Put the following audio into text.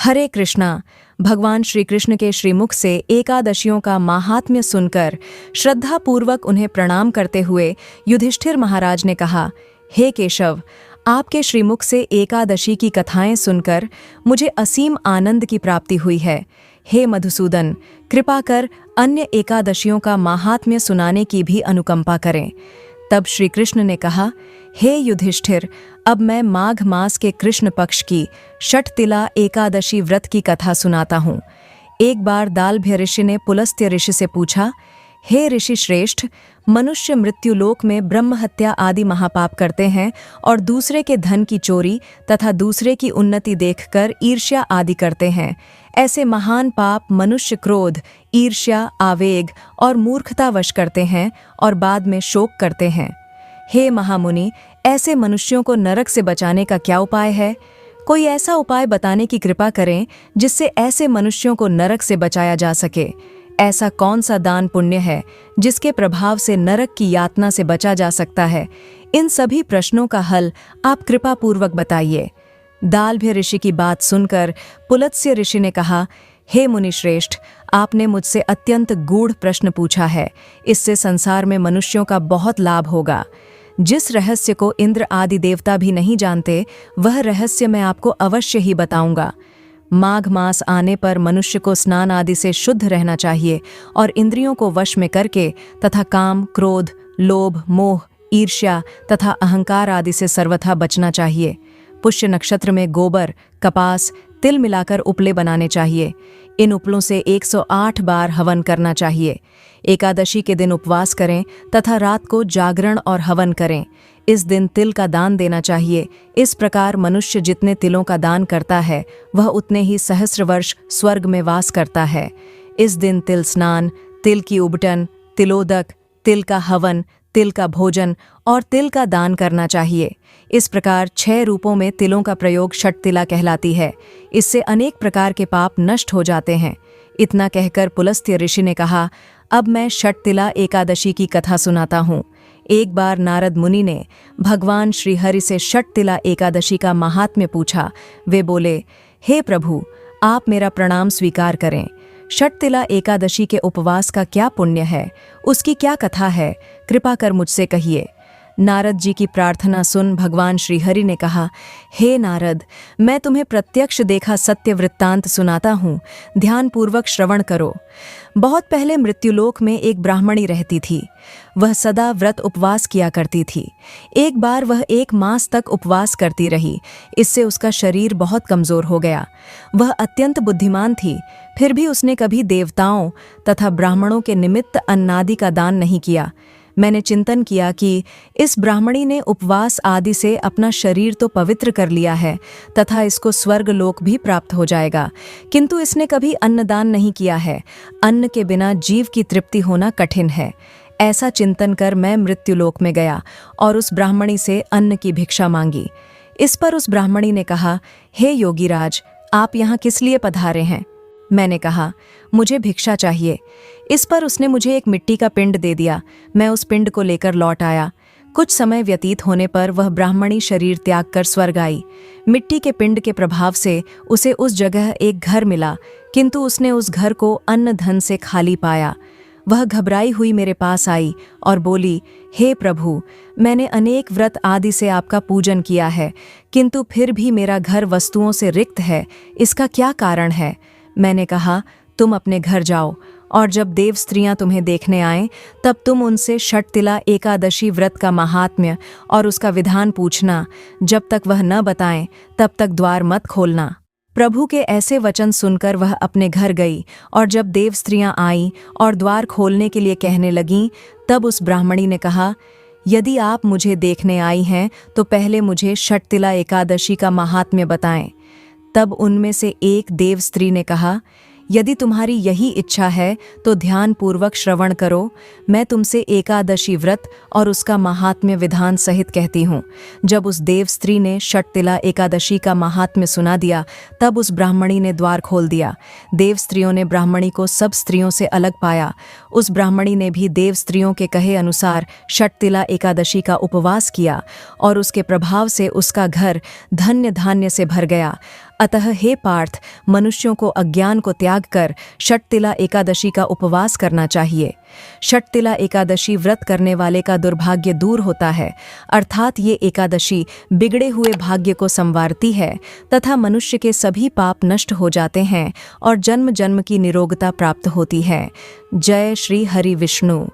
हरे कृष्णा। भगवान श्री कृष्ण के श्रीमुख से एकादशियों का माहात्म्य सुनकर श्रद्धापूर्वक उन्हें प्रणाम करते हुए युधिष्ठिर महाराज ने कहा, हे केशव, आपके श्रीमुख से एकादशी की कथाएं सुनकर मुझे असीम आनंद की प्राप्ति हुई है। हे मधुसूदन, कृपा कर अन्य एकादशियों का माहात्म्य सुनाने की भी अनुकंपा करें। तब श्री कृष्ण ने कहा, हे युधिष्ठिर, अब मैं माघ मास के कृष्ण पक्ष की षटतिला एकादशी व्रत की कथा सुनाता हूँ। एक बार दालभ्य ऋषि ने पुलस्त्य ऋषि से पूछा, हे ऋषि श्रेष्ठ, मनुष्य मृत्युलोक में ब्रह्महत्या आदि महापाप करते हैं और दूसरे के धन की चोरी तथा दूसरे की उन्नति देखकर ईर्ष्या आदि करते हैं। ऐसे महान पाप मनुष्य क्रोध, ईर्ष्या, आवेग और मूर्खतावश करते हैं और बाद में शोक करते हैं। हे महामुनि, ऐसे मनुष्यों को नरक से बचाने का क्या उपाय है? कोई ऐसा उपाय बताने की कृपा करें जिससे ऐसे मनुष्यों को नरक से बचाया जा सके। ऐसा कौन सा दान पुण्य है जिसके प्रभाव से नरक की यातना से बचा जा सकता है? इन सभी प्रश्नों का हल आप कृपापूर्वक बताइए। दालभ्य ऋषि की बात सुनकर पुलत्स्य ऋषि ने कहा, हे मुनि श्रेष्ठ, आपने मुझसे अत्यंत गूढ़ प्रश्न पूछा है। इससे संसार में मनुष्यों का बहुत लाभ होगा। जिस रहस्य को इंद्र आदि देवता भी नहीं जानते, वह रहस्य मैं आपको अवश्य ही बताऊंगा। माघ मास आने पर मनुष्य को स्नान आदि से शुद्ध रहना चाहिए और इंद्रियों को वश में करके तथा काम, क्रोध, लोभ, मोह, ईर्ष्या तथा अहंकार आदि से सर्वथा बचना चाहिए। पुष्य नक्षत्र में गोबर, कपास, तिल मिलाकर उपले बनाने चाहिए। इन उपलों से 108 बार हवन करना चाहिए। एकादशी के दिन उपवास करें तथा रात को जागरण और हवन करें। इस दिन तिल का दान देना चाहिए। इस प्रकार मनुष्य जितने तिलों का दान करता है, वह उतने ही सहस्र वर्ष स्वर्ग में वास करता है। इस दिन तिल स्नान, तिल की उबटन, तिलोदक, तिल का हवन, तिल का भोजन और तिल का दान करना चाहिए। इस प्रकार 6 रूपों में तिलों का प्रयोग षटतिला कहलाती है। इससे अनेक प्रकार के पाप नष्ट हो जाते हैं। इतना कहकर पुलस्त्य ऋषि ने कहा, अब मैं षटतिला एकादशी की कथा सुनाता हूँ। एक बार नारद मुनि ने भगवान श्री हरि से षटतिला एकादशी का महात्म्य पूछा। वे बोले, हे प्रभु, आप मेरा प्रणाम स्वीकार करें। षटतिला एकादशी के उपवास का क्या पुण्य है? उसकी क्या कथा है? कृपा कर मुझसे कहिए। नारद जी की प्रार्थना सुन भगवान श्रीहरि ने कहा, हे नारद, मैं तुम्हें प्रत्यक्ष देखा सत्य वृत्तांत सुनाता हूँ। ध्यानपूर्वक श्रवण करो। बहुत पहले मृत्युलोक में एक ब्राह्मणी रहती थी। वह सदा व्रत उपवास किया करती थी। एक बार वह 1 मास तक उपवास करती रही। इससे उसका शरीर बहुत कमजोर हो गया। वह अत्यंत बुद्धिमान थी, फिर भी उसने कभी देवताओं तथा ब्राह्मणों के निमित्त अन्नादि का दान नहीं किया। मैंने चिंतन किया कि इस ब्राह्मणी ने उपवास आदि से अपना शरीर तो पवित्र कर लिया है तथा इसको स्वर्ग लोक भी प्राप्त हो जाएगा, किंतु इसने कभी अन्नदान नहीं किया है। अन्न के बिना जीव की तृप्ति होना कठिन है। ऐसा चिंतन कर मैं मृत्युलोक में गया और उस ब्राह्मणी से अन्न की भिक्षा मांगी। इस पर उस ब्राह्मणी ने कहा, हे योगीराज, आप यहाँ किस लिए पधारे हैं? मैंने कहा, मुझे भिक्षा चाहिए। इस पर उसने मुझे एक मिट्टी का पिंड दे दिया। मैं उस पिंड को लेकर लौट आया। कुछ समय व्यतीत होने पर वह ब्राह्मणी शरीर त्याग कर स्वर्ग आई। मिट्टी के पिंड के प्रभाव से उसे उस जगह एक घर मिला, किंतु उसने उस घर को अन्न धन से खाली पाया। वह घबराई हुई मेरे पास आई और बोली, हे प्रभु, मैंने अनेक व्रत आदि से आपका पूजन किया है, किंतु फिर भी मेरा घर वस्तुओं से रिक्त है। इसका क्या कारण है? मैंने कहा, तुम अपने घर जाओ और जब देव स्त्रियां तुम्हें देखने आएं, तब तुम उनसे षटतिला एकादशी व्रत का महात्म्य और उसका विधान पूछना। जब तक वह न बताएं, तब तक द्वार मत खोलना। प्रभु के ऐसे वचन सुनकर वह अपने घर गई और जब देव स्त्रियां आईं और द्वार खोलने के लिए कहने लगीं, तब उस ब्राह्मणी ने कहा, यदि आप मुझे देखने आई हैं तो पहले मुझे षटतिला एकादशी का महात्म्य बताएं। तब उनमें से एक देव स्त्री ने कहा, यदि तुम्हारी यही इच्छा है तो ध्यानपूर्वक श्रवण करो। मैं तुमसे एकादशी व्रत और उसका महात्म्य विधान सहित कहती हूँ। जब उस देव स्त्री ने षटतिला एकादशी का महात्म्य सुना दिया, तब उस ब्राह्मणी ने द्वार खोल दिया। देव स्त्रियों ने ब्राह्मणी को सब स्त्रियों से अलग पाया। उस ब्राह्मणी ने भी देव स्त्रियों के कहे अनुसार षटतिला एकादशी का उपवास किया और उसके प्रभाव से उसका घर धन्य धान्य से भर गया। अतः हे पार्थ, मनुष्यों को अज्ञान को त्याग कर षटतिला एकादशी का उपवास करना चाहिए। षटतिला एकादशी व्रत करने वाले का दुर्भाग्य दूर होता है, अर्थात ये एकादशी बिगड़े हुए भाग्य को संवारती है तथा मनुष्य के सभी पाप नष्ट हो जाते हैं और जन्म जन्म की निरोगता प्राप्त होती है। जय श्री हरि विष्णु।